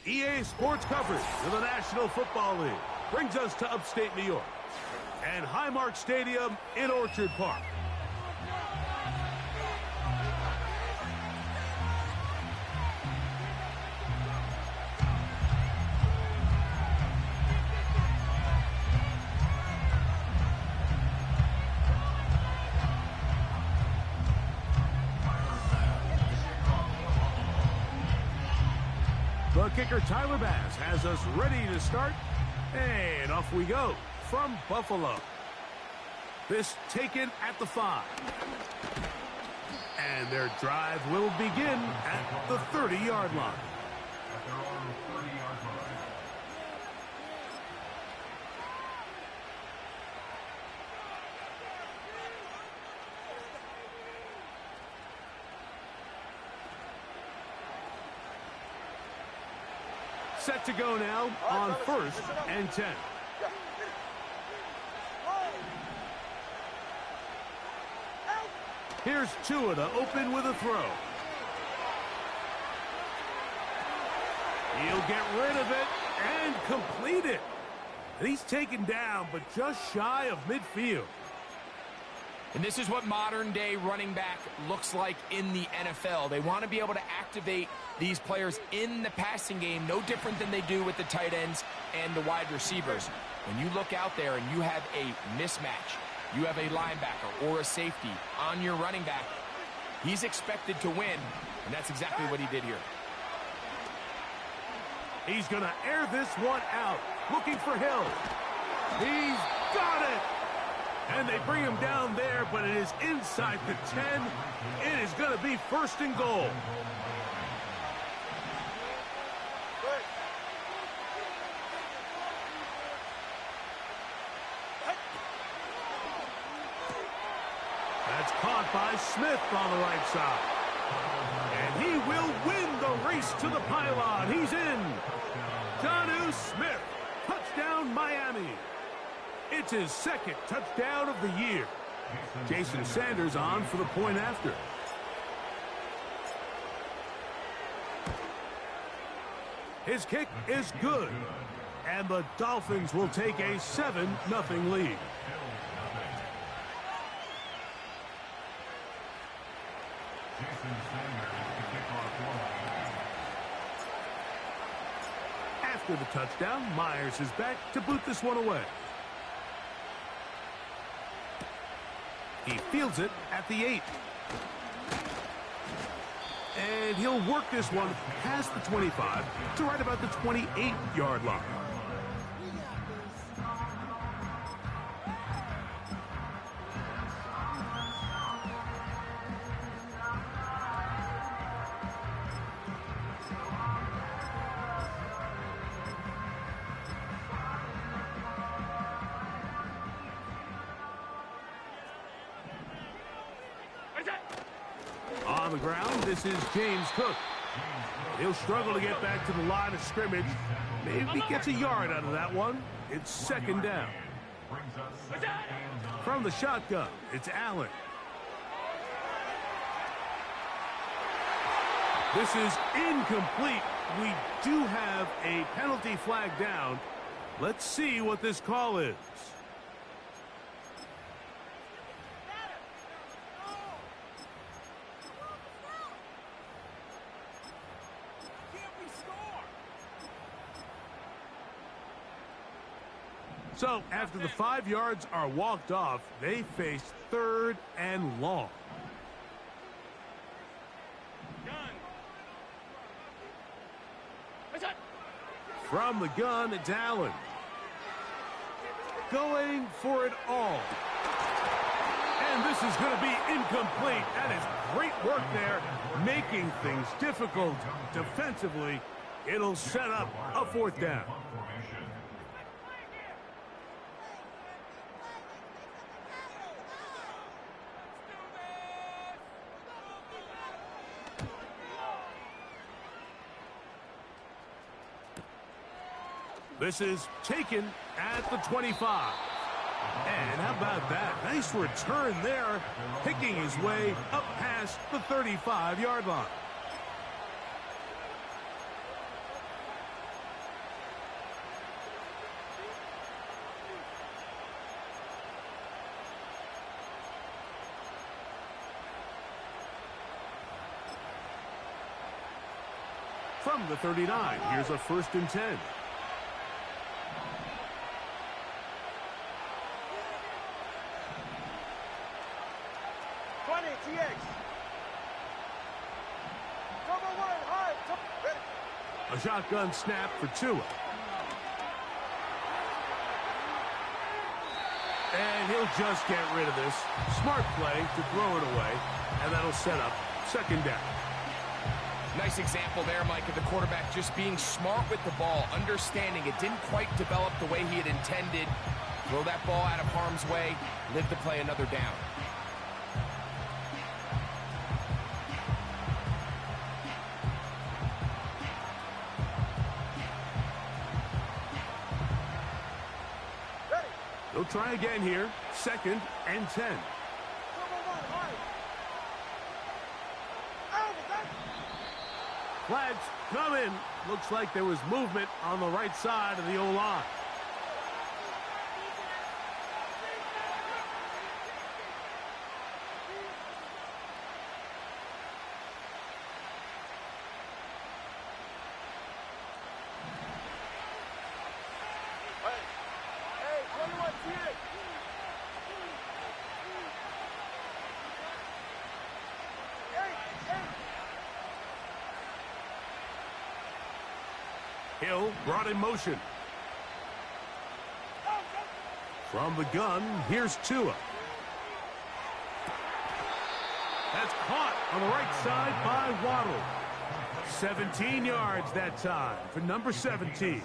EA Sports coverage of the National Football League brings us to upstate New York and Highmark Stadium in Orchard Park. The kicker, Tyler Bass, has us ready to start. And off we go from Buffalo. This taken at the 5. And their drive will begin at the 30-yard line. Set to go now on 1st and 10. Here's Tua to open with a throw. He'll get rid of it and complete it. And he's taken down, but just shy of midfield. And this is what modern-day running back looks like in the NFL. They want to be able to activate these players in the passing game, no different than they do with the tight ends and the wide receivers. When you look out there and you have a mismatch, you have a linebacker or a safety on your running back, he's expected to win, and that's exactly what he did here. He's going to air this one out, looking for Hill. He's got it! And they bring him down there, but it is inside the 10. It is going to be 1st and goal. That's caught by Smith on the right side. And he will win the race to the pylon. He's in. Jonnu Smith. Touchdown, Miami. It's his 2nd touchdown of the year. Jason Sanders on for the point after. His kick is good. And the Dolphins will take a 7-0 lead. After the touchdown, Myers is back to boot this one away. He fields it at the 8. And he'll work this one past the 25 to right about the 28-yard line. On the ground, this is James Cook. He'll struggle to get back to the line of scrimmage. Maybe he gets a yard out of that one. It's 2nd down. From the shotgun, it's Allen. This is incomplete. We do have a penalty flag down. Let's see what this call is. So, after the 5 yards are walked off, they face 3rd and long. From the gun, it's Allen. Going for it all. And this is going to be incomplete. That is great work there, making things difficult defensively. It'll set up a 4th down. This is taken at the 25. And how about that? Nice return there, picking his way up past the 35-yard line. from the 39. Here's a 1st and 10. A shotgun snap for Tua. And he'll just get rid of this. Smart play to throw it away, and that'll set up 2nd down. Nice example there, Mike, of the quarterback just being smart with the ball, understanding it didn't quite develop the way he had intended. Throw that ball out of harm's way, live to play another down. They'll try again here. 2nd and 10. Flags come in. Looks like there was movement on the right side of the O-line. Hill brought in motion. From the gun, here's Tua. That's caught on the right side by Waddle. 17 yards that time for number 17.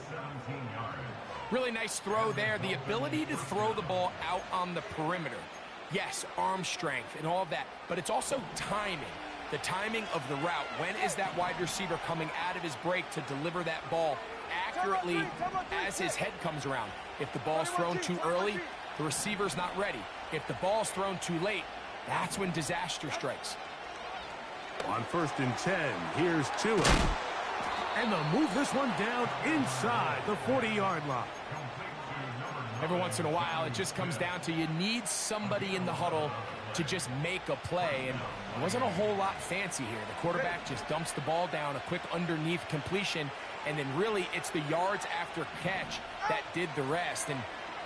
Really nice throw there. The ability to throw the ball out on the perimeter. Yes, arm strength and all of that, but it's also timing. The timing of the route. When is that wide receiver coming out of his break to deliver that ball accurately as his head comes around? If the ball's thrown too early, the receiver's not ready. If the ball's thrown too late, that's when disaster strikes. On 1st and 10, here's Tua. And they'll move this one down inside the 40-yard line. Every once in a while, it just comes down to you need somebody in the huddle to just make a play, and it wasn't a whole lot fancy here. The quarterback just dumps the ball down, a quick underneath completion, and then really it's the yards after catch that did the rest, and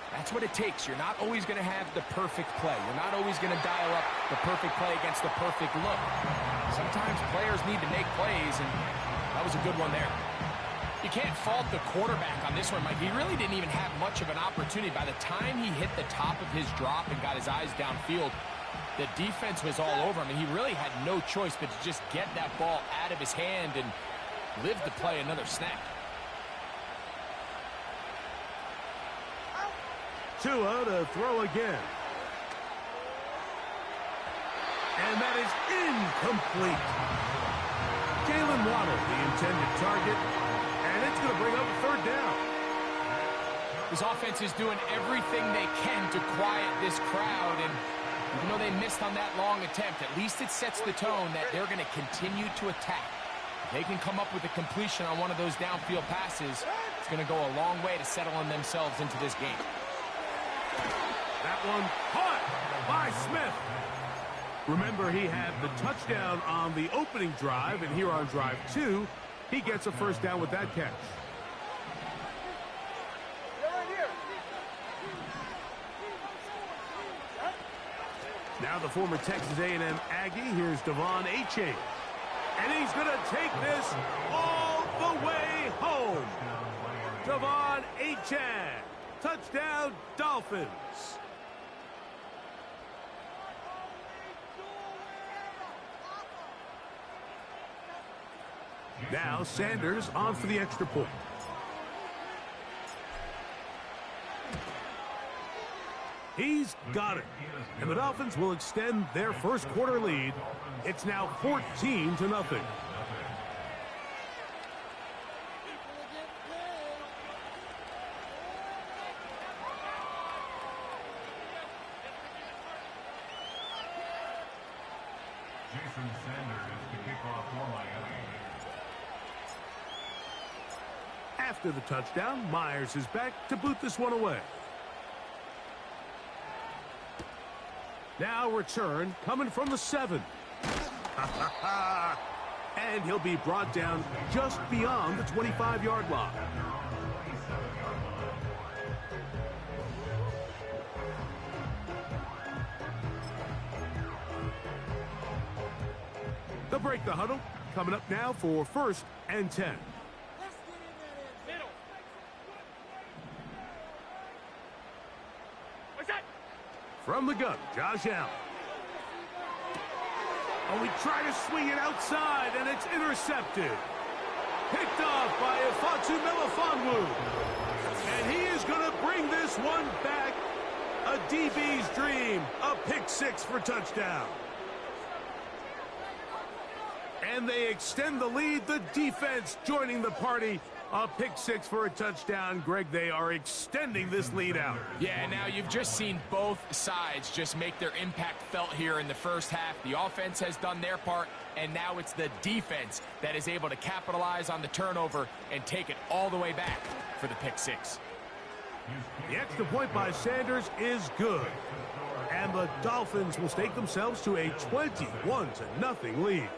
that's what it takes. You're not always going to have the perfect play. You're not always going to dial up the perfect play against the perfect look. Sometimes players need to make plays, and that was a good one there. You can't fault the quarterback on this one, Mike. He really didn't even have much of an opportunity. By the time he hit the top of his drop and got his eyes downfield, the defense was all over him, and he really had no choice but to just get that ball out of his hand and live to play another snap. Tua to throw again. And that is incomplete. Jalen Waddle, the intended target, and it's going to bring up a 3rd down. This offense is doing everything they can to quiet this crowd, and even though they missed on that long attempt, at least it sets the tone that they're going to continue to attack. If they can come up with a completion on one of those downfield passes, it's going to go a long way to settling themselves into this game. That one caught by Smith. Remember, he had the touchdown on the opening drive, and here on drive 2, he gets a 1st down with that catch. Now the former Texas A&M Aggie, here's Devon Achane. And he's going to take this all the way home. Devon Achane, touchdown Dolphins. Now Sanders on for the extra point. He's got it. And the Dolphins will extend their 1st quarter lead. It's now 14-0. Jason Sanders to kick off for Miami. After the touchdown, Myers is back to boot this one away. Now return coming from the 7. And he'll be brought down just beyond the 25-yard line. They'll break the huddle. Coming up now for 1st and 10. From the gun, Josh Allen. Oh, he tried to swing it outside, and it's intercepted. Picked off by Ifeatu Melifonwu. And he is going to bring this one back. A DB's dream. A pick six for touchdown. And they extend the lead. The defense joining the party. A pick six for a touchdown. Greg, they are extending this lead out. Yeah, now you've just seen both sides just make their impact felt here in the first half. The offense has done their part, and now it's the defense that is able to capitalize on the turnover and take it all the way back for the pick six. The extra point by Sanders is good. And the Dolphins will stake themselves to a 21-0 lead.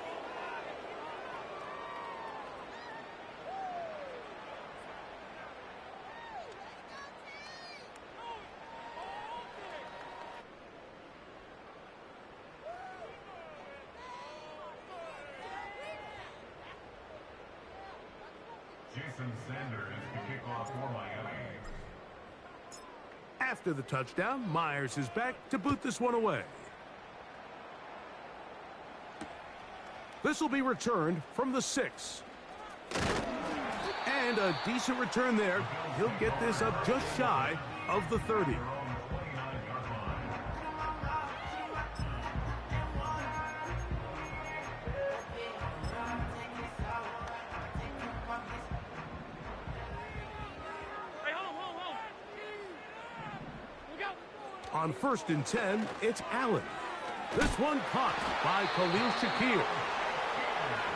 Jason Sanders to kick off for Miami. After the touchdown, Myers is back to boot this one away. This will be returned from the 6. And a decent return there. He'll get this up just shy of the 30. On 1st and 10, it's Allen. This one caught by Khalil Shakir.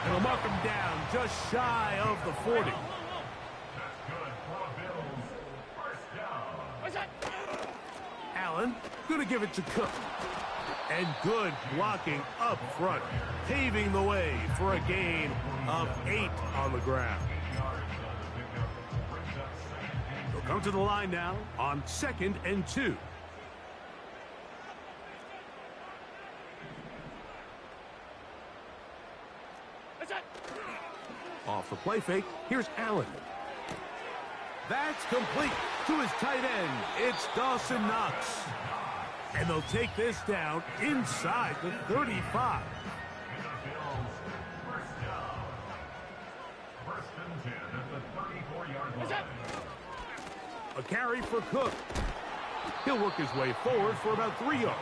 They'll mark him down just shy of the 40. That's good for the Bills. First down. Allen going to give it to Cook. And good blocking up front, paving the way for a gain of 8 on the ground. They'll come to the line now on 2nd and 2. Off the play fake, here's Allen. That's complete to his tight end. It's Dawson Knox. And they'll take this down inside the 35. A carry for Cook. He'll work his way forward for about 3 yards.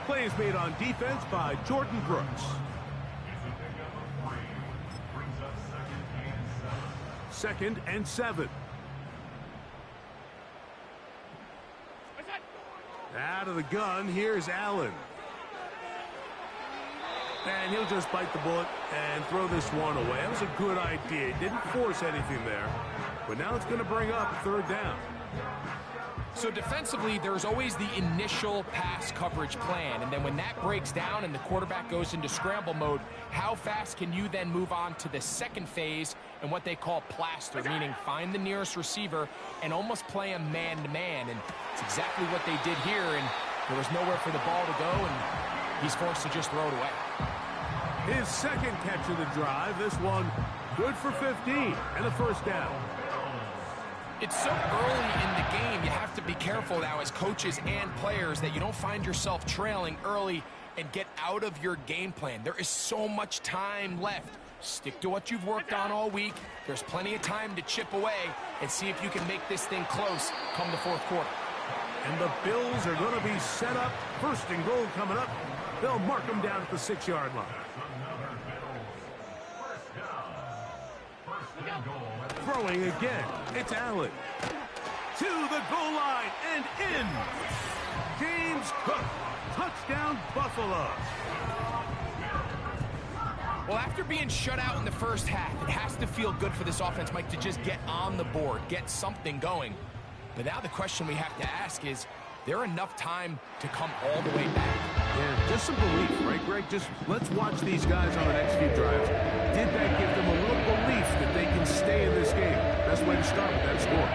Play is made on defense by Jordan Brooks. 2nd and 7. Out of the gun, here's Allen. And he'll just bite the bullet and throw this one away. That was a good idea. He didn't force anything there. But now it's going to bring up 3rd down. So defensively, there's always the initial pass coverage plan. And then when that breaks down and the quarterback goes into scramble mode, how fast can you then move on to the second phase and what they call plaster, meaning find the nearest receiver and almost play him man-to-man. And it's exactly what they did here. And there was nowhere for the ball to go, and he's forced to just throw it away. His second catch of the drive. This one good for 15 and a 1st down. It's so early in the game, you have to be careful now as coaches and players that you don't find yourself trailing early and get out of your game plan. There is so much time left. Stick to what you've worked on all week. There's plenty of time to chip away and see if you can make this thing close come the 4th quarter. And the Bills are going to be set up. 1st and goal coming up. They'll mark them down at the 6-yard line. Throwing again, it's Allen. To the goal line and in. James Cook, touchdown Buffalo. Well, after being shut out in the first half, it has to feel good for this offense, Mike, to just get on the board, get something going. But now the question we have to ask is there enough time to come all the way back? Yeah, just some belief, right, Greg? Just let's watch these guys on the next few drives. Did that give them a little belief that they can stay in this game? Best way to start with that score.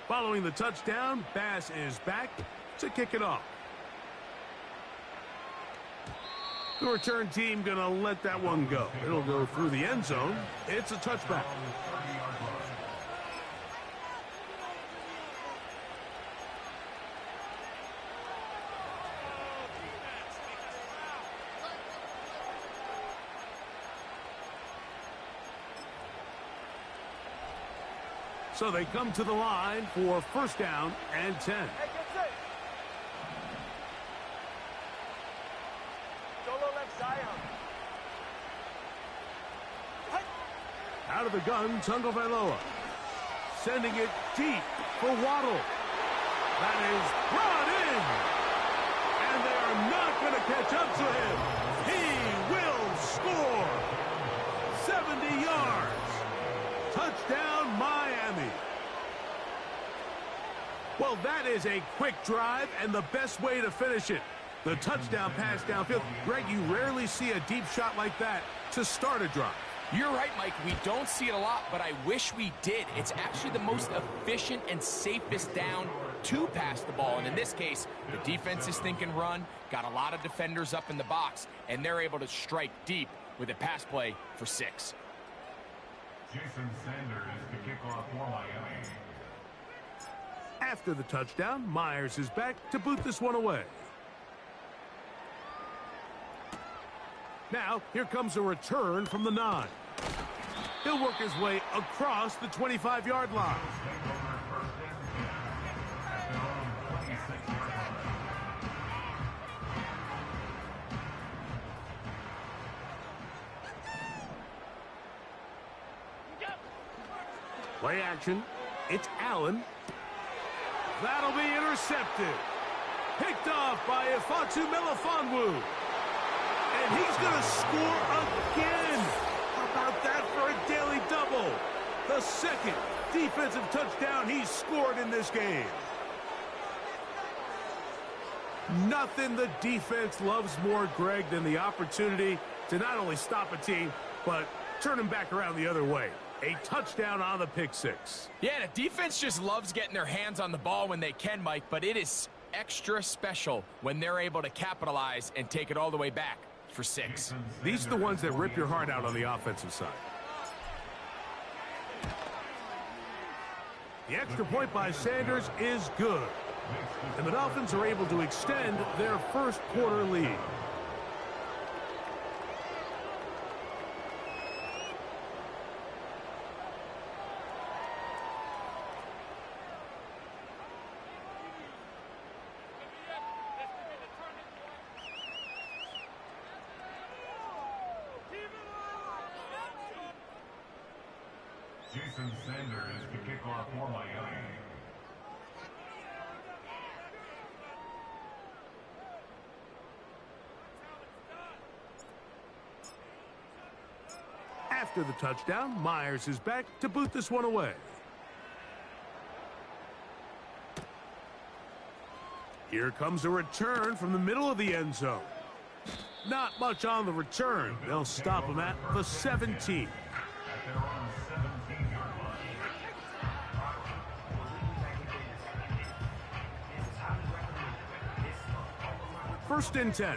Following the touchdown, Bass is back to kick it off. The return team going to let that one go. It'll go through the end zone. It's a touchback. So they come to the line for first down and 10. Out of the gun, Tagovailoa. Sending it deep for Waddle. That is brought in. And they are not going to catch up to him. He will score. 70 yards. Touchdown, Miami. Well, that is a quick drive and the best way to finish it. The touchdown pass downfield. Greg, you rarely see a deep shot like that to start a drive. You're right, Mike. We don't see it a lot, but I wish we did. It's actually the most efficient and safest down to pass the ball. And in this case, the defense is thinking run, got a lot of defenders up in the box, and they're able to strike deep with a pass play for 6. Jason Sanders to kick off for Miami. After the touchdown, Myers is back to boot this one away. Now, here comes a return from the 9. He'll work his way across the 25-yard line. Play action. It's Allen. That'll be intercepted. Picked off by Ifeatu Melifonwu. And he's going to score again. How about that for a daily double? The second defensive touchdown he's scored in this game. Nothing the defense loves more, Greg, than the opportunity to not only stop a team, but turn them back around the other way. A touchdown on the pick 6. Yeah, the defense just loves getting their hands on the ball when they can, Mike, but it is extra special when they're able to capitalize and take it all the way back for 6. These are the ones that rip your heart out on the offensive side. The extra point by Sanders is good. And the Dolphins are able to extend their first quarter lead. Jason Sanders to kick off for Miami. After the touchdown, Myers is back to boot this one away. Here comes a return from the middle of the end zone. Not much on the return. They'll stop him at the 17. First and 10.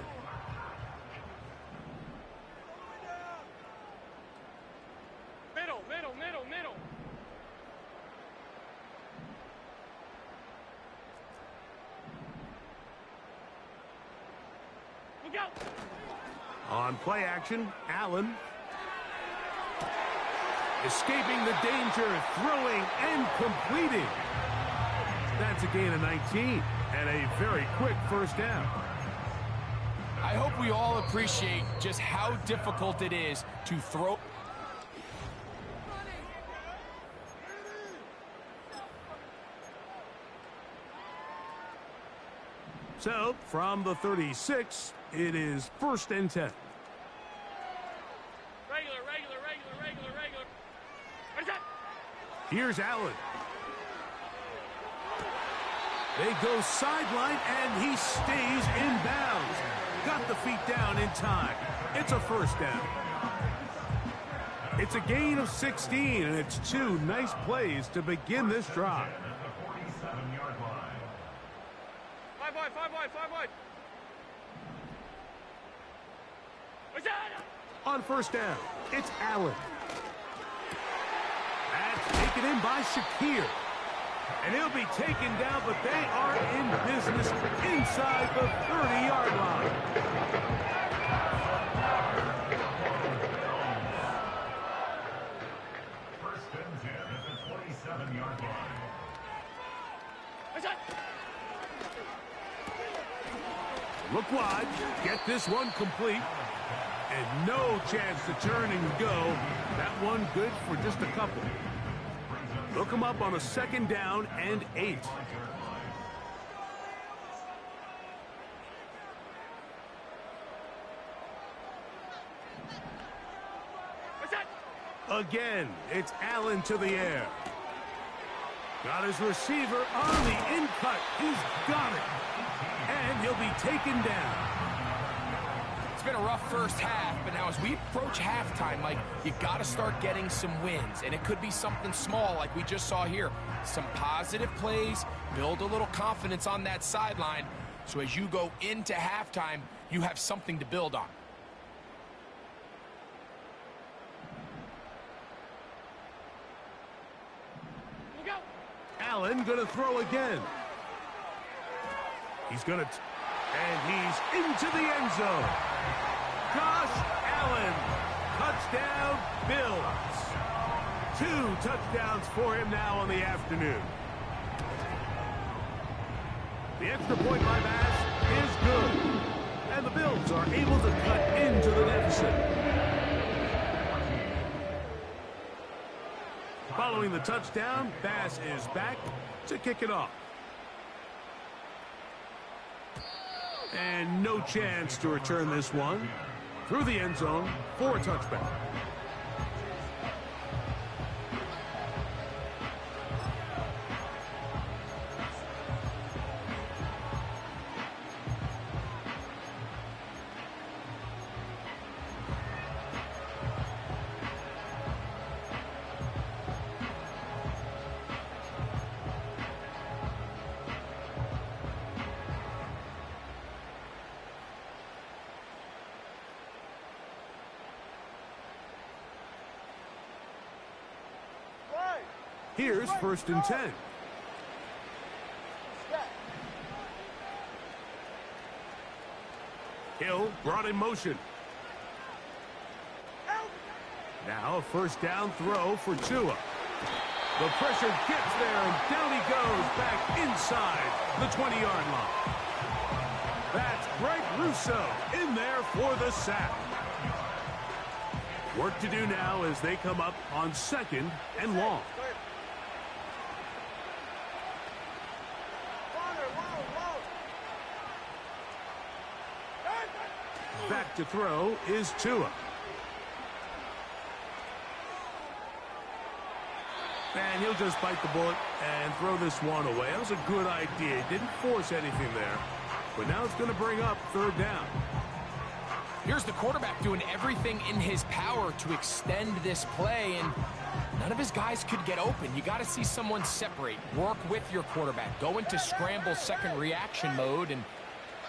Middle. Look out! On play action, Allen. Escaping the danger, throwing and completing. That's a gain of 19 and a very quick first down. I hope we all appreciate just how difficult it is to throw. So, from the 36, it is first and 10. Regular. Here's Allen. They go sideline, and he stays in bounds. Got the feet down in time. It's a first down. It's a gain of 16, and it's two nice plays to begin this drive. On first down, it's Allen. That's taken in by Shakir. And he'll be taken down, but they are in business inside the 30-yard line. First and 10 at the 27-yard line. Look wide, get this one complete, and no chance to turn and go. That one good for just a couple. Look him up on a second down and 8. Again, it's Allen to the air. Got his receiver on the in-cut. He's got it. And he'll be taken down. It's been a rough first half, but now as we approach halftime, Mike, you got to start getting some wins, and it could be something small like we just saw here. Some positive plays, build a little confidence on that sideline, so as you go into halftime, you have something to build on. Allen gonna throw again. He's gonna, and he's into the end zone. Josh Allen, touchdown Bills. 2 touchdowns for him now on the afternoon. The extra point by Bass is good. And the Bills are able to cut into the deficit. Following the touchdown, Bass is back to kick it off. And no chance to return this one through the end zone for a touchback. Here's first and 10. Hill brought in motion. Now a first down throw for Tua. The pressure gets there, and down he goes back inside the 20-yard line. That's Greg Rousseau in there for the sack. Work to do now as they come up on second and long. Back to throw is Tua. And he'll just bite the bullet and throw this one away. That was a good idea. He didn't force anything there. But now it's going to bring up third down. Here's the quarterback doing everything in his power to extend this play, and none of his guys could get open. You got to see someone separate, work with your quarterback, go into scramble second reaction mode, and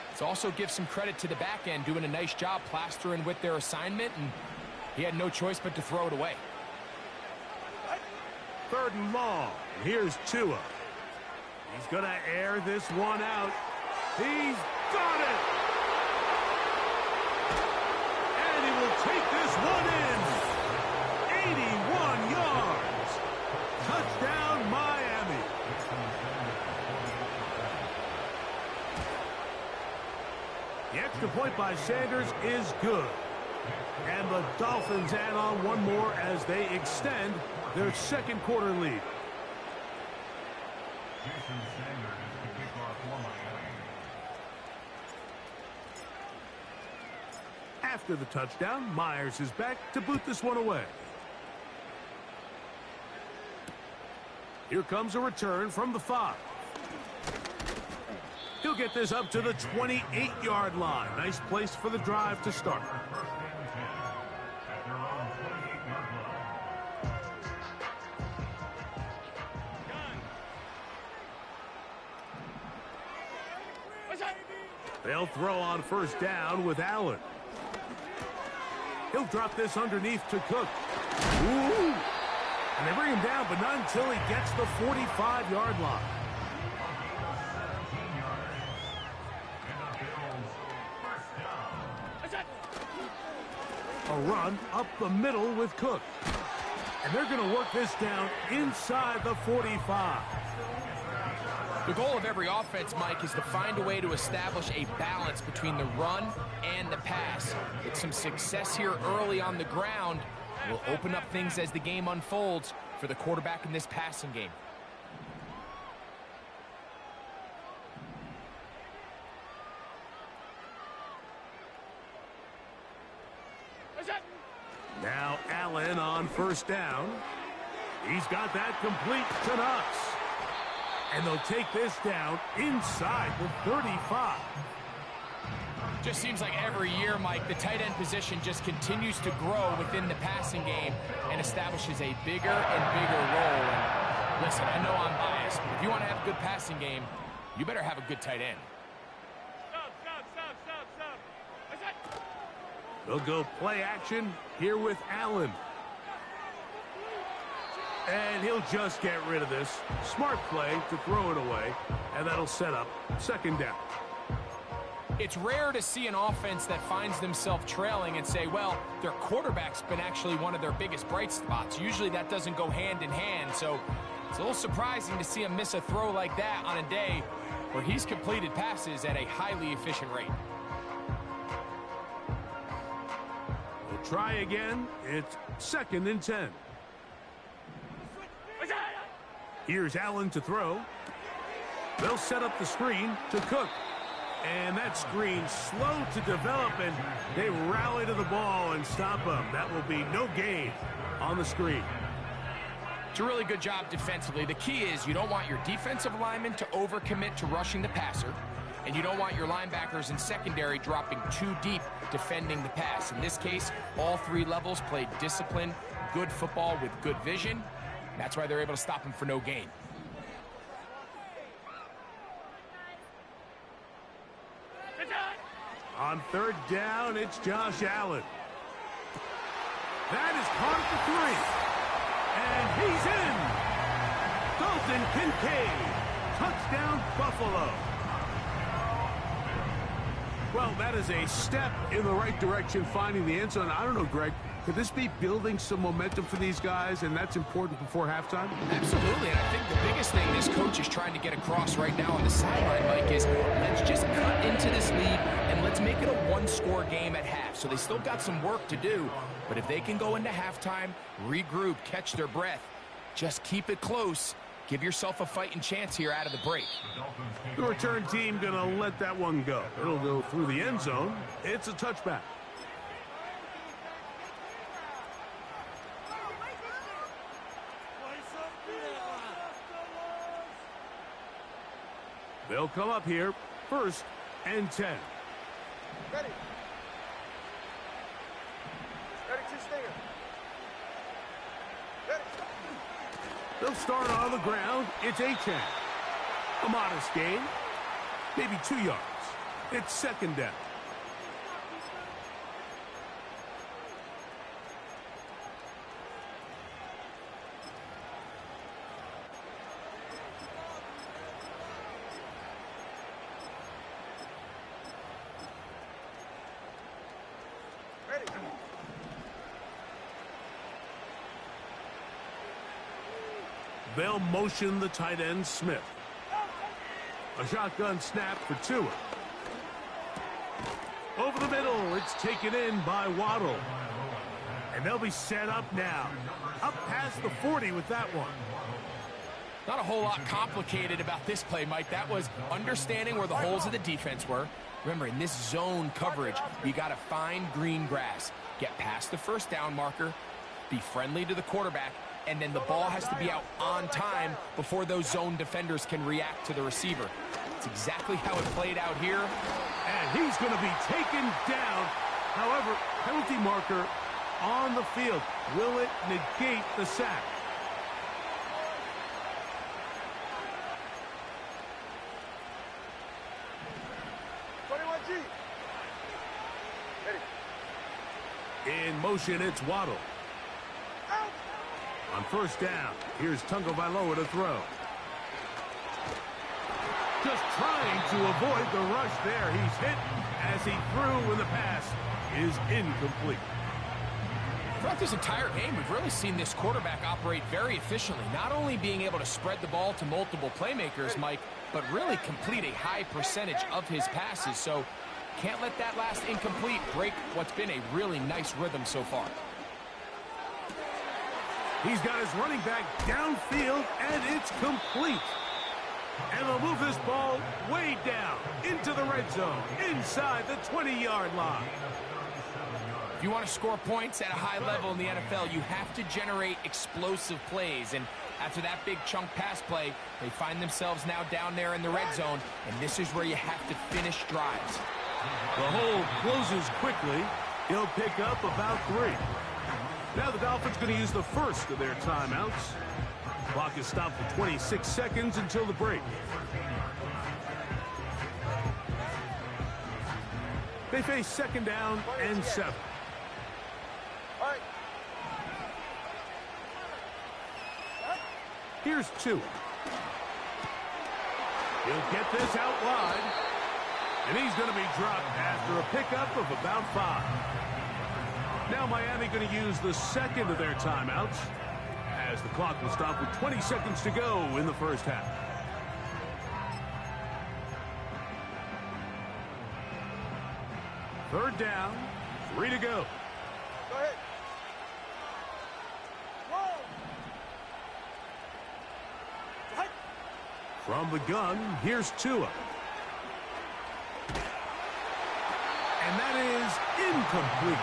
let's also give some credit to the back end doing a nice job plastering with their assignment, and he had no choice but to throw it away. Third and long. Here's Tua. He's going to air this one out. He's got it! And he will take this one in. 81 yards. Touchdown, Miami. The extra point by Sanders is good. And the Dolphins add on one more as they extend their second quarter lead. Jason Sanders is the kickoff for Miami. After the touchdown, Myers is back to boot this one away. Here comes a return from the 5. He'll get this up to the 28-yard line. Nice place for the drive to start. They'll throw on first down with Allen. He'll drop this underneath to Cook. Ooh. And they bring him down, but not until he gets the 45-yard line. A run up the middle with Cook. And they're going to work this down inside the 45. The goal of every offense, Mike, is to find a way to establish a balance between the run and the pass. With some success here early on the ground will open up things as the game unfolds for the quarterback in this passing game. Now Allen on first down. He's got that complete to Knox. And they'll take this down inside the 35. Just seems like every year, Mike, the tight end position just continues to grow within the passing game and establishes a bigger and bigger role. And listen, I know I'm biased, but if you want to have a good passing game, you better have a good tight end. They'll go play action here with Allen. And he'll just get rid of this. Smart play to throw it away, and that'll set up second down. It's rare to see an offense that finds themselves trailing and say, well, their quarterback's been actually one of their biggest bright spots. Usually that doesn't go hand in hand, so it's a little surprising to see him miss a throw like that on a day where he's completed passes at a highly efficient rate. We'll try again. It's 2nd and 10. Here's Allen to throw. They'll set up the screen to Cook. And that screen slow to develop, and they rally to the ball and stop him. That will be no gain on the screen. It's a really good job defensively. The key is you don't want your defensive linemen to overcommit to rushing the passer, and you don't want your linebackers in secondary dropping too deep defending the pass. In this case, all 3 levels played disciplined, good football with good vision. That's why they're able to stop him for no gain. On 3rd down, it's Josh Allen. That is caught at the 3. And he's in. Dalton Kincaid. Touchdown, Buffalo. Well, that is a step in the right direction, finding the end zone. I don't know, Greg. Could this be building some momentum for these guys, and that's important before halftime? Absolutely, and I think the biggest thing this coach is trying to get across right now on the sideline, Mike, is let's just cut into this lead, and let's make it a one-score game at half. So they still got some work to do, but if they can go into halftime, regroup, catch their breath, just keep it close, give yourself a fighting chance here out of the break. The return team going to let that one go. It'll go through the end zone. It's a touchback. They'll come up here, 1st and 10. Ready. Ready to stinger. Ready. They'll start on the ground. It's Achane. A modest gain, maybe 2 yards. It's 2nd down. Ready. They'll motion the tight end, Smith. A shotgun snap for Tua. Over the middle, it's taken in by Waddle. And they'll be set up now. Up past the 40 with that one. Not a whole lot complicated about this play, Mike. That was understanding where the holes of the defense were. Remember, in this zone coverage, you got to find green grass. Get past the 1st down marker, be friendly to the quarterback, and then the ball has to be out on time before those zone defenders can react to the receiver. It's exactly how it played out here. And he's going to be taken down. However, penalty marker on the field. Will it negate the sack? In motion, it's Waddle. On first down, here's Tagovailoa to throw. Just trying to avoid the rush there. He's hit as he threw, and the pass is incomplete. Throughout this entire game, we've really seen this quarterback operate very efficiently, not only being able to spread the ball to multiple playmakers, Mike, but really complete a high percentage of his passes. So can't let that last incomplete break what's been a really nice rhythm so far. He's got his running back downfield, and it's complete. And they'll move this ball way down into the red zone, inside the 20-yard line. If you want to score points at a high level in the NFL, you have to generate explosive plays. And after that big chunk pass play, they find themselves now down there in the red zone, and this is where you have to finish drives. The hole closes quickly. He'll pick up about 3. Now the Dolphins going to use the first of their timeouts. Clock is stopped for 26 seconds until the break. They face second down and 7. Here's 2. He'll get this out wide. And he's going to be dropped after a pickup of about 5. Now Miami going to use the second of their timeouts as the clock will stop with 20 seconds to go in the first half. Third down, 3 to go. Go ahead. From the gun, here's Tua. And that is incomplete.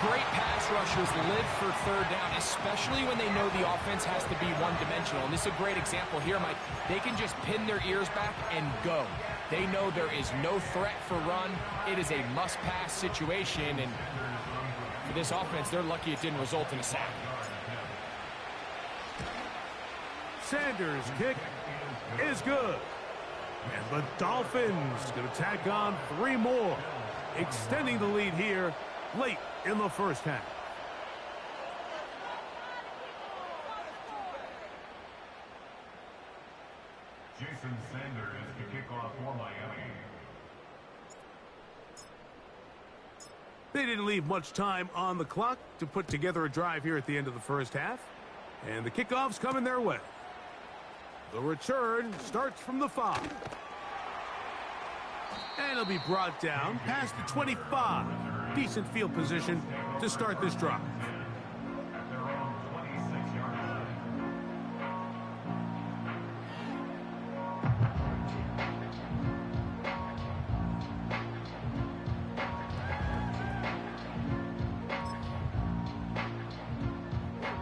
Great pass rushers live for third down, especially when they know the offense has to be one-dimensional. And this is a great example here, Mike. They can just pin their ears back and go. They know there is no threat for run. It is a must-pass situation, and for this offense, they're lucky it didn't result in a sack. Sanders' kick is good. And the Dolphins going to tack on 3 more, extending the lead here late in the first half. Jason Sanders to kick off for Miami. They didn't leave much time on the clock to put together a drive here at the end of the first half. And the kickoff's coming their way. The return starts from the 5. And it'll be brought down past the 25. Decent field position to start this drive. At their own 26-yard line.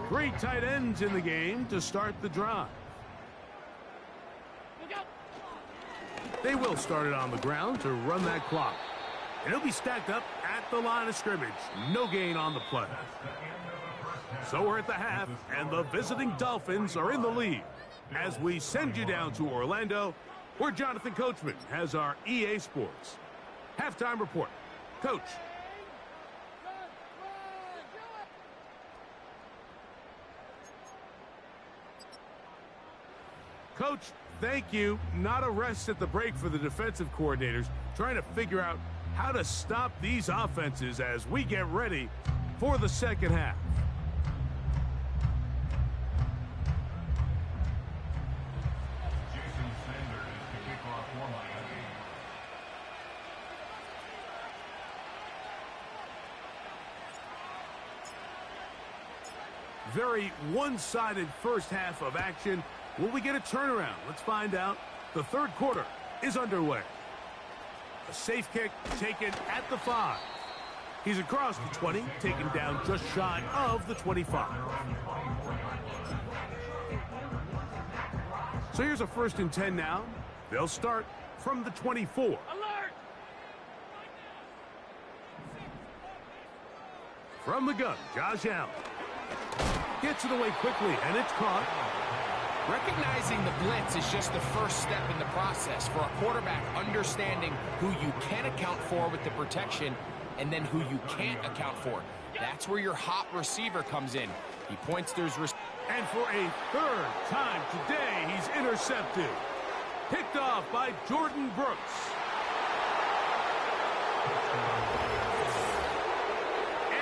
Three tight ends in the game to start the drive. They will start it on the ground to run that clock. And it'll be stacked up at the line of scrimmage. No gain on the play. So we're at the half, and the visiting Dolphins are in the lead. As we send you down to Orlando, where Jonathan Coachman has our EA Sports halftime report. Coach. Coach, thank you. Not a rest at the break for the defensive coordinators, trying to figure out how to stop these offenses as we get ready for the second half. Jason Sanders to kick off for Miami. Very one-sided first half of action. Will we get a turnaround? Let's find out. The third quarter is underway. A safe kick taken at the 5. He's across the 20, taken down just shy of the 25. So here's a 1st and 10 now. They'll start from the 24. Alert! From the gun, Josh Allen. Gets it away quickly, and it's caught. Recognizing the blitz is just the first step in the process for a quarterback understanding who you can account for with the protection and then who you can't account for. That's where your hot receiver comes in. He points to his receiver. And for a 3rd time today, he's intercepted. Picked off by Jordan Brooks.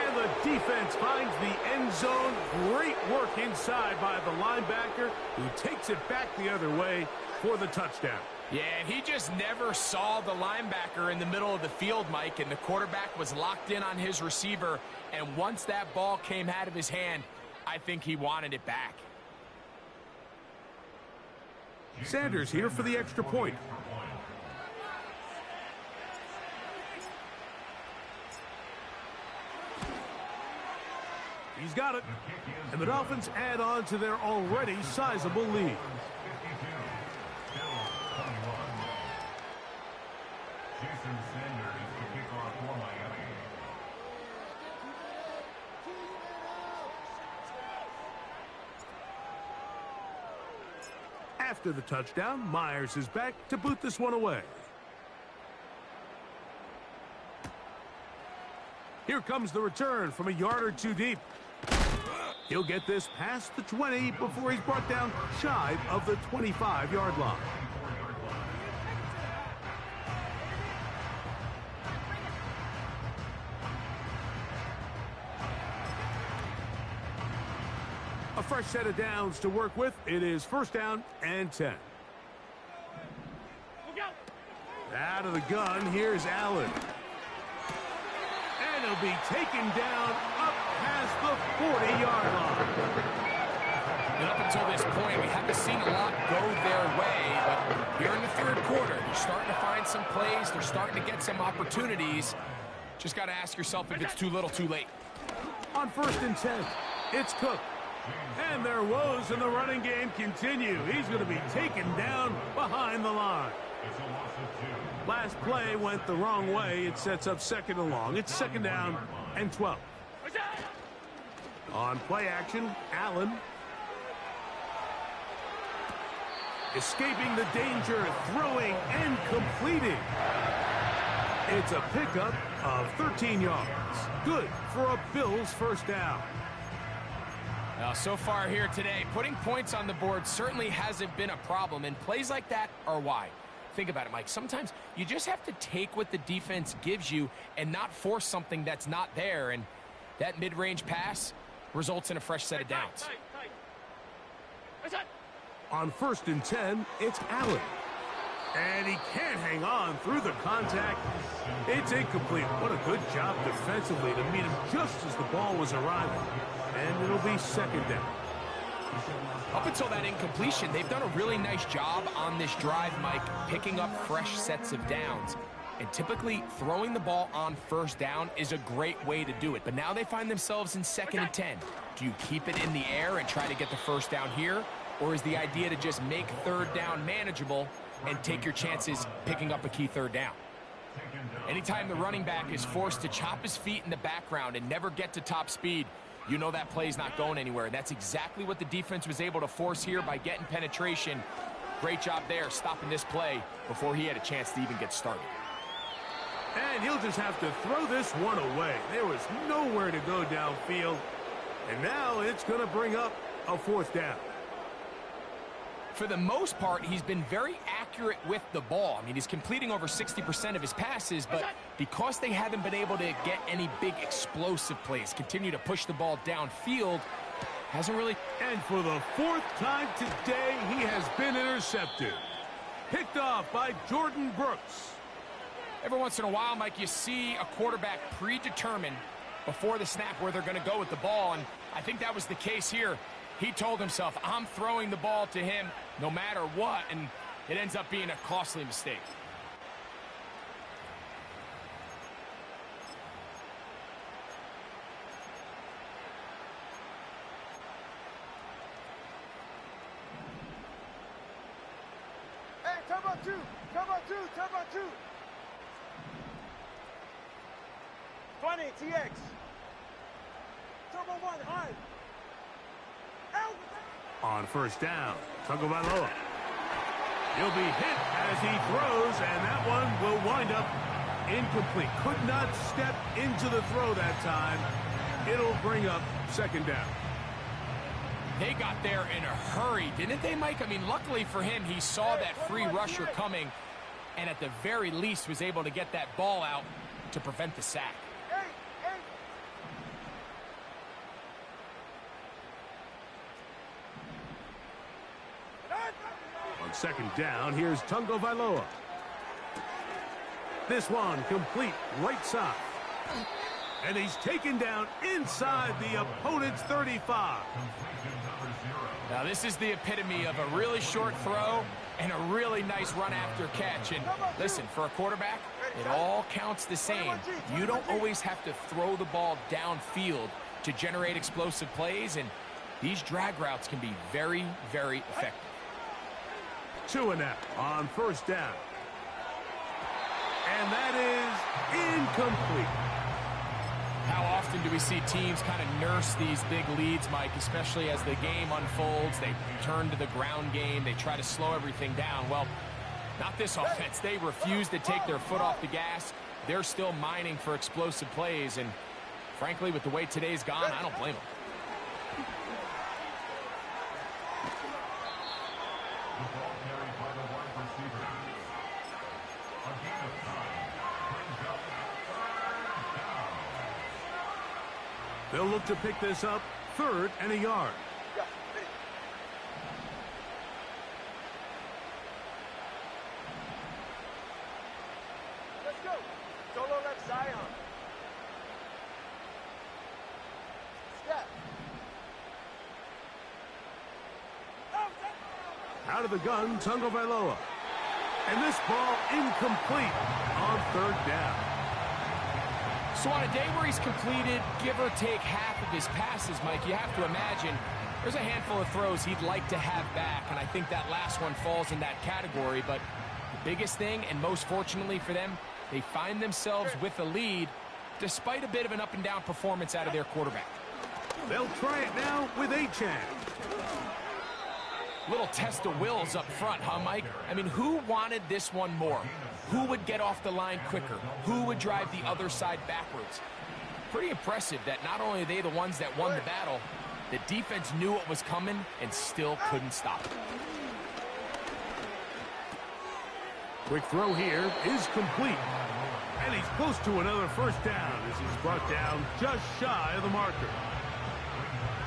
And the defense finds the end zone. Great work inside by the linebacker, who takes it back the other way for the touchdown. Yeah, and he just never saw the linebacker in the middle of the field, Mike, and the quarterback was locked in on his receiver, and once that ball came out of his hand, I think he wanted it back. Sanders here for the extra point. He's got it. And the Dolphins add on to their already sizable lead. Jason Sanders is the kickoff for Miami. After the touchdown, Myers is back to boot this one away. Here comes the return from a yard or two deep. He'll get this past the 20 before he's brought down shy of the 25-yard line. A fresh set of downs to work with. It is 1st down and 10. Out of the gun, here's Allen. And he'll be taken down up past the 40-yard line. And up until this point, we haven't seen a lot go their way, but here in the 3rd quarter, they're starting to find some plays. They're starting to get some opportunities. Just got to ask yourself if it's too little, too late. On 1st and 10, it's Cook. And their woes in the running game continue. He's going to be taken down behind the line. It's a loss of 2. Last play went the wrong way. It sets up 2nd and long. It's 2nd down and 12. On play action, Allen. Escaping the danger, throwing and completing. It's a pickup of 13 yards. Good for a Bills 1st down. Now, so far here today, putting points on the board certainly hasn't been a problem, and plays like that are why. Think about it, Mike. Sometimes you just have to take what the defense gives you and not force something that's not there, and that mid-range pass results in a fresh set of downs. On 1st and 10, it's Allen. And he can't hang on through the contact. It's incomplete. What a good job defensively to meet him just as the ball was arriving. And it'll be 2nd down. Up until that incompletion, they've done a really nice job on this drive, Mike, picking up fresh sets of downs. And typically, throwing the ball on 1st down is a great way to do it. But now they find themselves in 2nd and 10. Do you keep it in the air and try to get the 1st down here? Or is the idea to just make 3rd down manageable and take your chances picking up a key 3rd down? Anytime the running back is forced to chop his feet in the background and never get to top speed, you know that play's not going anywhere. That's exactly what the defense was able to force here by getting penetration. Great job there, stopping this play before he had a chance to even get started. And he'll just have to throw this one away. There was nowhere to go downfield. And now it's going to bring up a 4th down. For the most part, he's been very accurate with the ball. I mean, he's completing over 60% of his passes, but because they haven't been able to get any big explosive plays, continue to push the ball downfield, hasn't really... And for the 4th time today, he has been intercepted. Picked off by Jordan Brooks. Every once in a while, Mike, you see a quarterback predetermine before the snap where they're going to go with the ball, and I think that was the case here. He told himself, I'm throwing the ball to him no matter what, and it ends up being a costly mistake. two. Turbo two. Turbo two. 20, TX. Turbo one, high. Out. On first down, Tagovailoa. He'll be hit as he throws, and that one will wind up incomplete. Could not step into the throw that time. It'll bring up second down. They got there in a hurry, didn't they, Mike? I mean, luckily for him, he saw that free rusher coming, and at the very least was able to get that ball out to prevent the sack. On second down, here's Tagovailoa. This one complete right side. And he's taken down inside the opponent's 35. Now, this is the epitome of a really short throw and a really nice run after catch. And listen, for a quarterback, it all counts the same. You don't always have to throw the ball downfield to generate explosive plays, and these drag routes can be very, very effective. 2-and-out on first down. And that is incomplete. How often do we see teams kind of nurse these big leads, Mike, especially as the game unfolds? They turn to the ground game. They try to slow everything down. Well, not this offense. They refuse to take their foot off the gas. They're still mining for explosive plays. And frankly, with the way today's gone, I don't blame them. The ball carried by the wide receiver. A gain of 5 brings up third down. They'll look to pick this up 3rd and a yard. Yeah, ready. Let's go. Solo left Zion. Step. Out of the gun, Tagovailoa. And this ball incomplete on 3rd down. So on a day where he's completed, give or take half of his passes, Mike, you have to imagine there's a handful of throws he'd like to have back, and I think that last one falls in that category. But the biggest thing, and most fortunately for them, they find themselves with a lead despite a bit of an up-and-down performance out of their quarterback. They'll try it now with Achane. Little test of wills up front, huh, Mike? I mean, who wanted this one more? Who would get off the line quicker? Who would drive the other side backwards? Pretty impressive that not only are they the ones that won the battle, the defense knew what was coming and still couldn't stop it. Quick throw here is complete. And he's close to another first down as he's brought down just shy of the marker.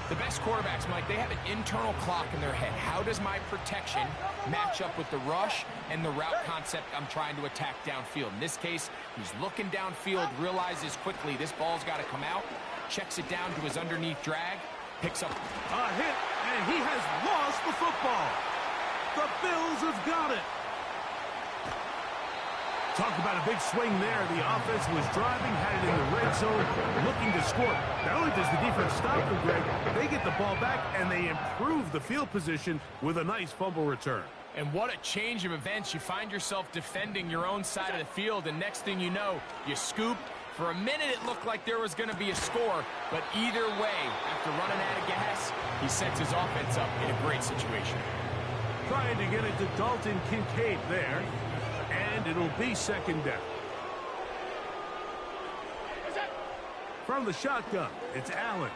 The best quarterbacks, Mike, they have an internal clock in their head. How does my protection match up with the rush and the route concept I'm trying to attack downfield? In this case, he's looking downfield, realizes quickly this ball's got to come out, checks it down to his underneath drag, picks up a hit, and he has lost the football. The Bills have got it. Talk about a big swing there. The offense was driving, had it in the red zone, looking to score. Not only does the defense stop them, Greg, they get the ball back, and they improve the field position with a nice fumble return. And what a change of events. You find yourself defending your own side of the field, and next thing you know, you scoop. For a minute, it looked like there was going to be a score, but either way, after running out of gas, he sets his offense up in a great situation. Trying to get it to Dalton Kincaid there. And it'll be second down. From the shotgun, it's Allen.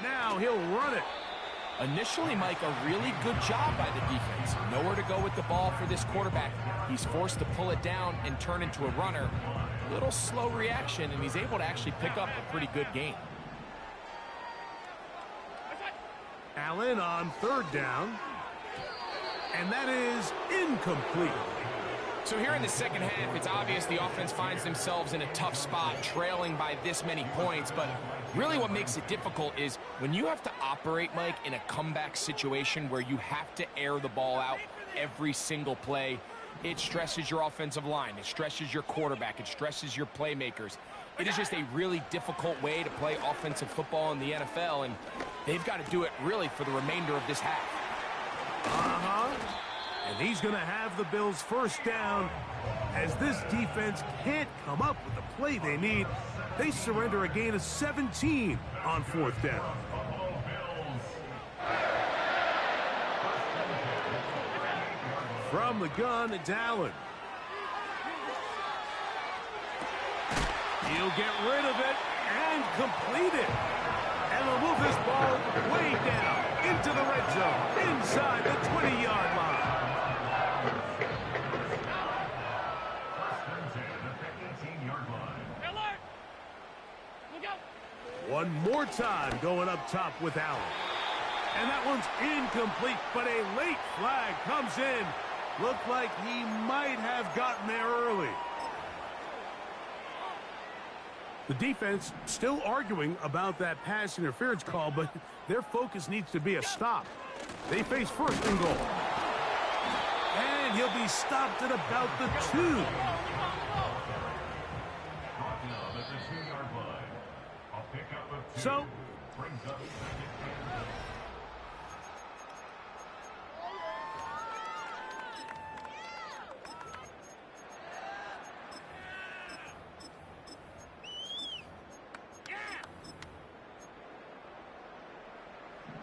Now he'll run it. Initially, Mike, a really good job by the defense. Nowhere to go with the ball for this quarterback. He's forced to pull it down and turn into a runner. Little slow reaction, and he's able to actually pick up a pretty good gain. Allen on 3rd down. And that is incomplete. So here in the second half, it's obvious the offense finds themselves in a tough spot, trailing by this many points. But really what makes it difficult is when you have to operate, Mike, in a comeback situation where you have to air the ball out every single play, it stresses your offensive line. It stresses your quarterback. It stresses your playmakers. It is just a really difficult way to play offensive football in the NFL, and they've got to do it really for the remainder of this half. And he's going to have the Bills first down. As this defense can't come up with the play they need, they surrender a gain of 17 on fourth down. From the gun, it's Allen. He'll get rid of it and complete it. And they'll move this ball way down into the red zone, inside the 20-yard line. One more time going up top with Allen. And that one's incomplete, but a late flag comes in. Looked like he might have gotten there early. The defense still arguing about that pass interference call, but their focus needs to be a stop. They face first and goal. And he'll be stopped at about the 2. So,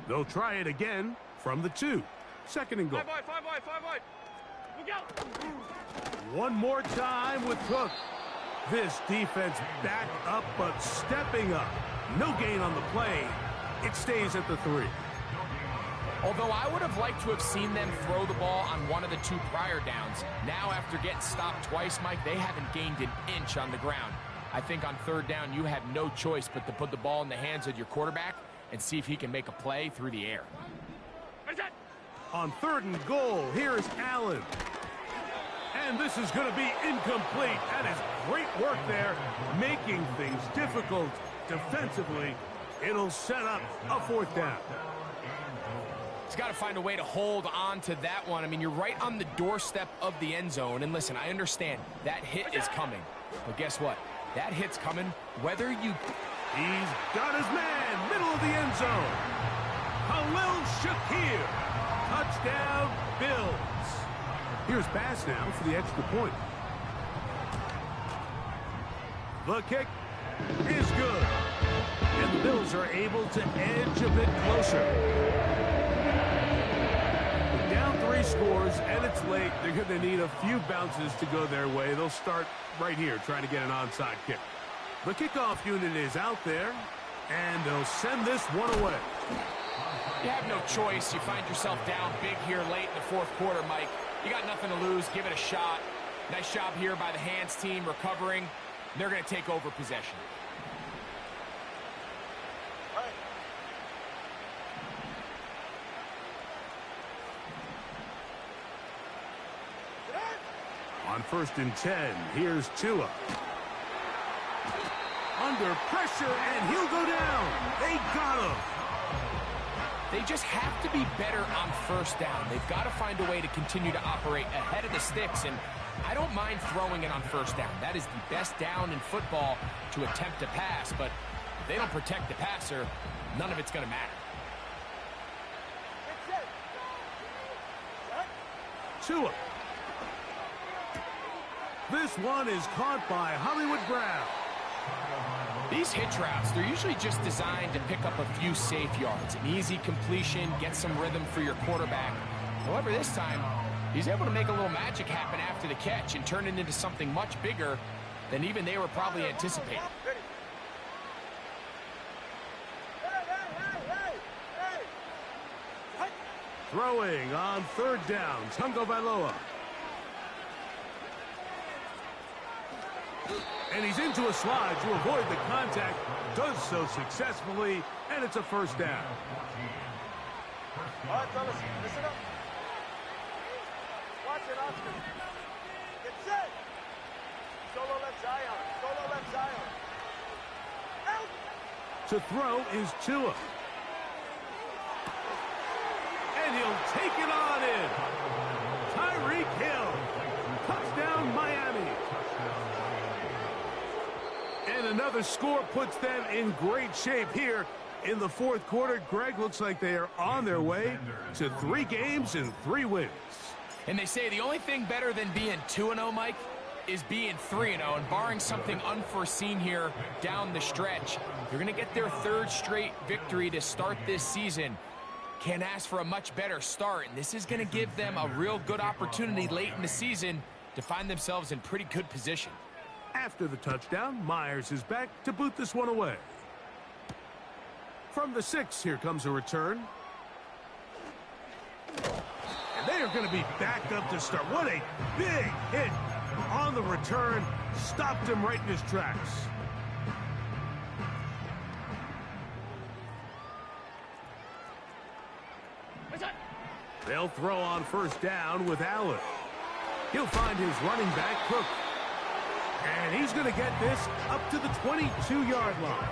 they'll try it again from the 2. Second and goal. Five wide. Look out. One more time with Cook. This defense back up, but stepping up. No gain on the play. It stays at the 3. Although I would have liked to have seen them throw the ball on one of the 2 prior downs. Now, after getting stopped twice, Mike, they haven't gained an inch on the ground. I think on third down, you have no choice but to put the ball in the hands of your quarterback and see if he can make a play through the air. On third and goal, here's Allen. And this is going to be incomplete. That is great work there, making things difficult defensively. It'll set up a fourth down. He's got to find a way to hold on to that one. I mean, you're right on the doorstep of the end zone. And listen, I understand that hit is coming. But guess what? That hit's coming whether you... He's got his man, middle of the end zone. Khalil Shakir. Touchdown, Bills. Here's Bass now for the extra point. The kick is good. And the Bills are able to edge a bit closer. Down 3 scores, and it's late. They're going to need a few bounces to go their way. They'll start right here trying to get an onside kick. The kickoff unit is out there, and they'll send this one away. You have no choice. You find yourself down big here late in the fourth quarter, Mike. You got nothing to lose. Give it a shot. Nice job here by the hands team recovering. They're going to take over possession. On first and 10, here's Tua. Under pressure, and he'll go down. They got him. They just have to be better on first down. They've got to find a way to continue to operate ahead of the sticks, and I don't mind throwing it on first down. That is the best down in football to attempt to pass, but if they don't protect the passer, none of it's going to matter. Tua. This one is caught by Hollywood Brown. These hitch routes, they're usually just designed to pick up a few safe yards. An easy completion, get some rhythm for your quarterback. However, this time, he's able to make a little magic happen after the catch and turn it into something much bigger than even they were probably anticipating. Throwing on third down, Tungo Vailoa. And he's into a slide to avoid the contact. Does so successfully, and it's a first down. All right, fellas, listen up. Watch it, Oscar. Get set. Solo left Zion. Solo left Zion. Out. To throw is Tua. And he'll take it on in. Tyreek Hill. Touchdown, Miami. And another score puts them in great shape here In the fourth quarter, Greg, looks like they are on their way to 3 games and 3 wins. And they say the only thing better than being 2-0, Mike, is being 3-0. And barring something unforeseen here down the stretch, they're going to get their 3rd straight victory to start this season. Can't ask for a much better start, and this is going to give them a real good opportunity late in the season to find themselves in pretty good position. After the touchdown, Myers is back to boot this one away. From the 6, here comes a return. And they are going to be backed up to start. What a big hit on the return. Stopped him right in his tracks. They'll throw on first down with Allen. He'll find his running back, Cook. And he's going to get this up to the 22-yard line.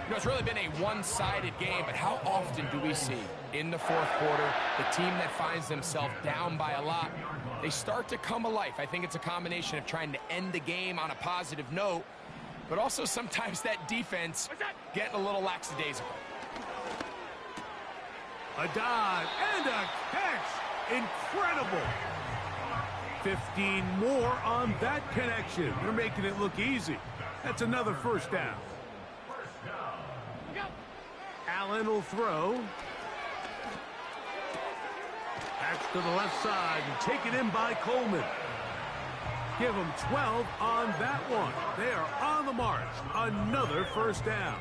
You know, it's really been a one-sided game, but how often do we see in the fourth quarter the team that finds themselves down by a lot, they start to come alive? I think it's a combination of trying to end the game on a positive note, but also sometimes that defense getting a little lackadaisical. A dive and a catch. Incredible. 15 more on that connection. They're making it look easy. That's another first down. Allen will throw. Patch to the left side and taken in by Coleman. Give them 12 on that one. They are on the march. Another first down.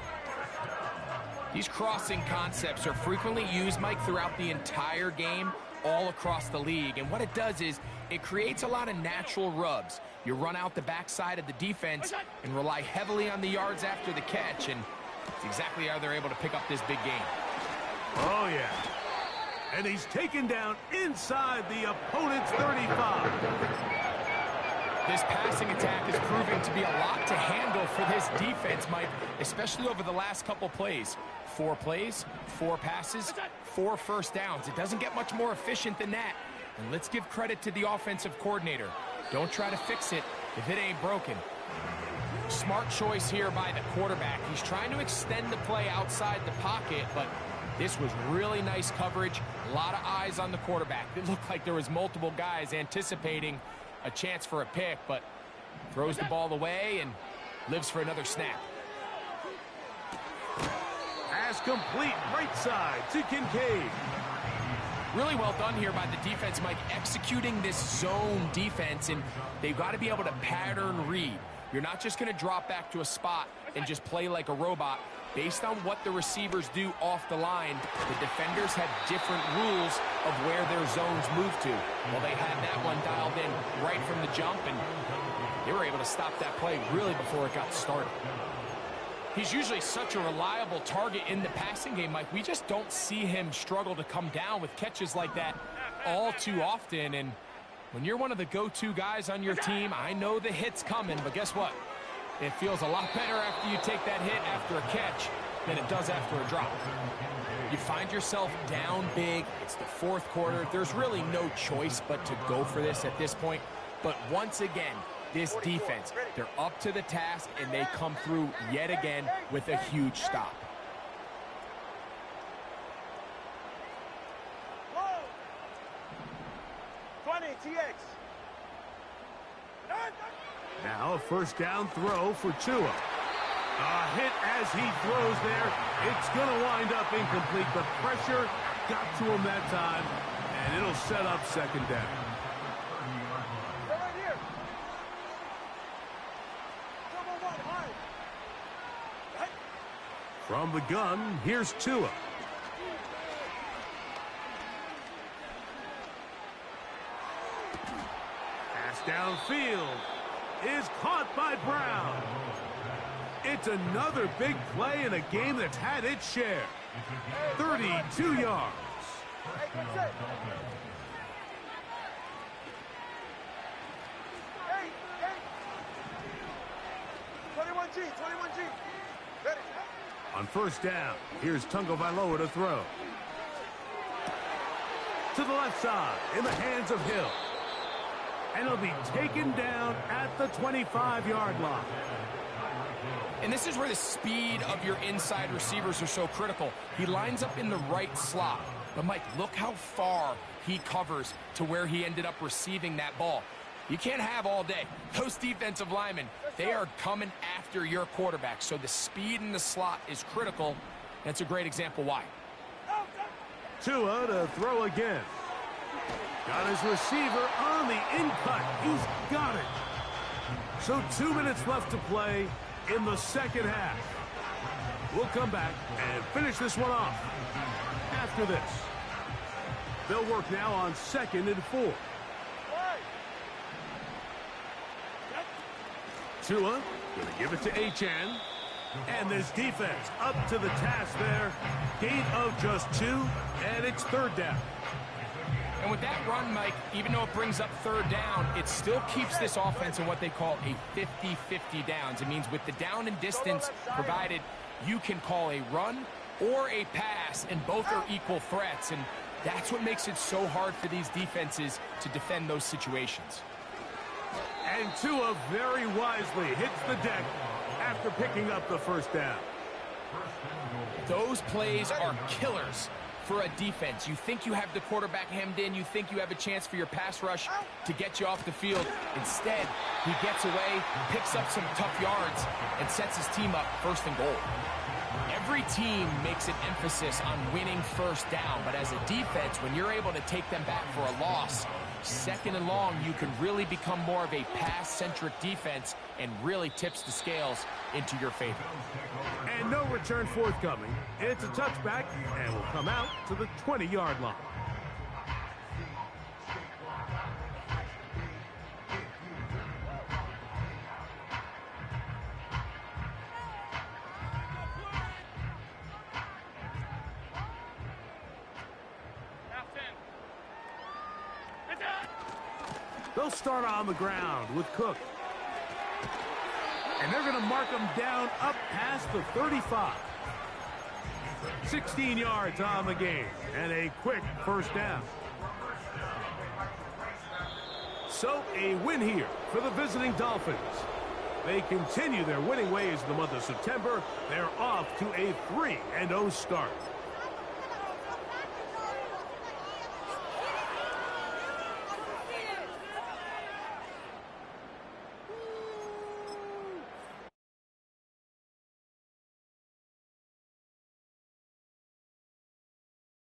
These crossing concepts are frequently used, Mike, throughout the entire game, all across the league. And what it does is it creates a lot of natural rubs. You run out the backside of the defense and rely heavily on the yards after the catch, and it's exactly how they're able to pick up this big game. Oh, yeah. And he's taken down inside the opponent's 35. This passing attack is proving to be a lot to handle for this defense, Mike, especially over the last couple plays. 4 plays, 4 passes, 4 first downs. It doesn't get much more efficient than that. And let's give credit to the offensive coordinator. Don't try to fix it if it ain't broken. Smart choice here by the quarterback. He's trying to extend the play outside the pocket, but this was really nice coverage. A lot of eyes on the quarterback. It looked like there was multiple guys anticipating a chance for a pick, but throws the ball away and lives for another snap. Pass complete, right side to Kincaid. Really well done here by the defense, Mike, executing this zone defense, and they've got to be able to pattern read. You're not just going to drop back to a spot and just play like a robot. Based on what the receivers do off the line, the defenders have different rules of where their zones move to. Well, they had that one dialed in right from the jump, and they were able to stop that play really before it got started. He's usually such a reliable target in the passing game, Mike. We just don't see him struggle to come down with catches like that all too often. And when you're one of the go-to guys on your team, I know the hit's coming, but guess what? It feels a lot better after you take that hit after a catch than it does after a drop. You find yourself down big. It's the fourth quarter. There's really no choice but to go for this at this point. But once again, this defense, they're up to the task, and they come through yet again with a huge stop. Whoa! 20, TX. Now a first down throw for Tua. A hit as he throws there. It's going to wind up incomplete, but pressure got to him that time, and it'll set up second down. They're right here. Come on, high. Right. From the gun, here's Tua. Pass downfield is caught by Brown. It's another big play in a game that's had its share. 32 yards. Hey, that's it. Hey, hey. 21G, 21G. Ready. On first down, here's Tagovailoa to throw. To the left side, in the hands of Hill. And it'll be taken down at the 25-yard line. And this is where the speed of your inside receivers are so critical. He lines up in the right slot. But, Mike, look how far he covers to where he ended up receiving that ball. You can't have all day. Those defensive linemen, they are coming after your quarterback. So the speed in the slot is critical. That's a great example why. Tua to throw again. Got his receiver on the in-cut. He's got it. So 2 minutes left to play in the second half. We'll come back and finish this one off after this. They'll work now on 2nd and 4. Tua going to give it to Achane. And this defense up to the task there. Gain of just 2, and it's 3rd down. And with that run, Mike, even though it brings up 3rd down, it still keeps this offense in what they call a 50-50 downs. It means with the down and distance provided, you can call a run or a pass, and both are equal threats. And that's what makes it so hard for these defenses to defend those situations. And Tua very wisely hits the deck after picking up the 1st down. Those plays are killers for a defense. You think you have the quarterback hemmed in. You think you have a chance for your pass rush to get you off the field. Instead, he gets away, picks up some tough yards, and sets his team up 1st and goal. Every team makes an emphasis on winning 1st down, but as a defense, when you're able to take them back for a loss, 2nd and long, you can really become more of a pass-centric defense and really tips the scales into your favor. And no return forthcoming. It's a touchback and will come out to the 20-yard line. They'll start on the ground with Cook. And they're going to mark him down up past the 35. 16 yards on the game and a quick 1st down. So a win here for the visiting Dolphins. They continue their winning ways in the month of September. They're off to a 3-0 start.